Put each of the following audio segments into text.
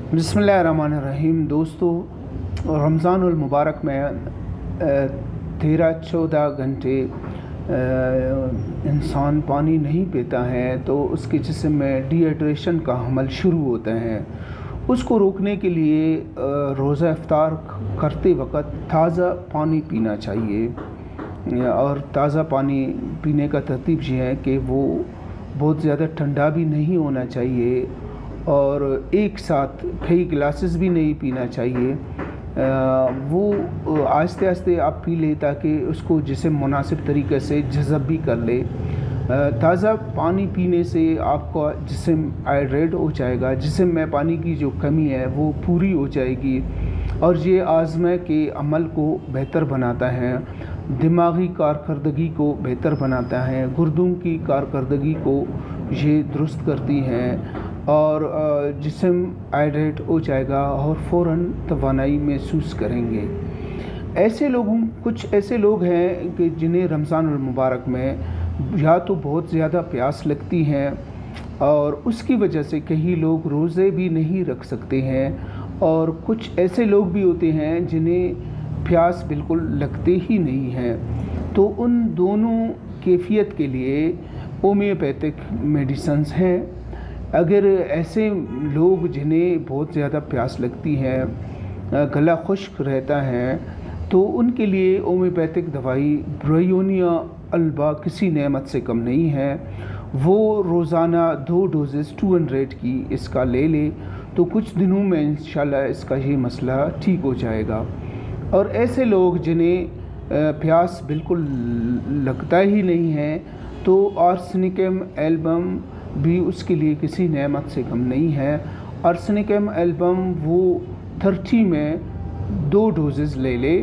बिस्मिल्लाहिर्रहमानिर्रहीम। दोस्तों, रमज़ानुल मुबारक में 13-14 घंटे इंसान पानी नहीं पीता है तो उसके जिस्म में डिहाइड्रेशन का हमल शुरू होता है। उसको रोकने के लिए रोज़ा इफ्तार करते वक्त ताज़ा पानी पीना चाहिए। और ताज़ा पानी पीने का तरतीब ये है कि वो बहुत ज़्यादा ठंडा भी नहीं होना चाहिए और एक साथ कई गिलासेस भी नहीं पीना चाहिए। वो आहिस्ते आहिस्ते आप पी ले ताकि उसको जिसम मुनासिब तरीके से जज़ब भी कर ले। ताज़ा पानी पीने से आपका जिस्म हाइड्रेट हो जाएगा, जिस्म में पानी की जो कमी है वो पूरी हो जाएगी और ये आज़मा के अमल को बेहतर बनाता है, दिमागी कारकर्दगी को बेहतर बनाता है, गुर्दों की कारकर्दगी को ये दुरुस्त करती हैं और जिस्म हाइड्रेट हो जाएगा और फ़ौरन तवानाई महसूस करेंगे। कुछ ऐसे लोग हैं कि जिन्हें रमज़ानुल मुबारक में या तो बहुत ज़्यादा प्यास लगती है और उसकी वजह से कई लोग रोज़े भी नहीं रख सकते हैं, और कुछ ऐसे लोग भी होते हैं जिन्हें प्यास बिल्कुल लगते ही नहीं हैं। तो उन दोनों कैफियत के लिए होम्योपैथिक मेडिसिन्स हैं। अगर ऐसे लोग जिन्हें बहुत ज़्यादा प्यास लगती है, गला खुश्क रहता है, तो उनके लिए होम्योपैथिक दवाई ब्रायोनिया अल्बा किसी नेमत से कम नहीं है। वो रोज़ाना 2 डोजेस 200 की इसका ले ले तो कुछ दिनों में इंशाल्लाह इसका ये मसला ठीक हो जाएगा। और ऐसे लोग जिन्हें प्यास बिल्कुल लगता ही नहीं है तो आर्सेनिकम एल्बम भी उसके लिए किसी नेमत से कम नहीं है। आर्सेनिकम एल्बम वो 30 में 2 डोजेस ले ले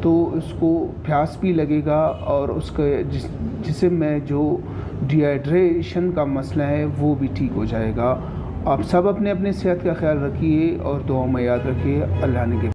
तो उसको प्यास भी लगेगा और उसके जिस्म में जो डिहाइड्रेशन का मसला है वो भी ठीक हो जाएगा। आप सब अपने अपने सेहत का ख्याल रखिए और दुआ में याद रखिए। अल्लाह ने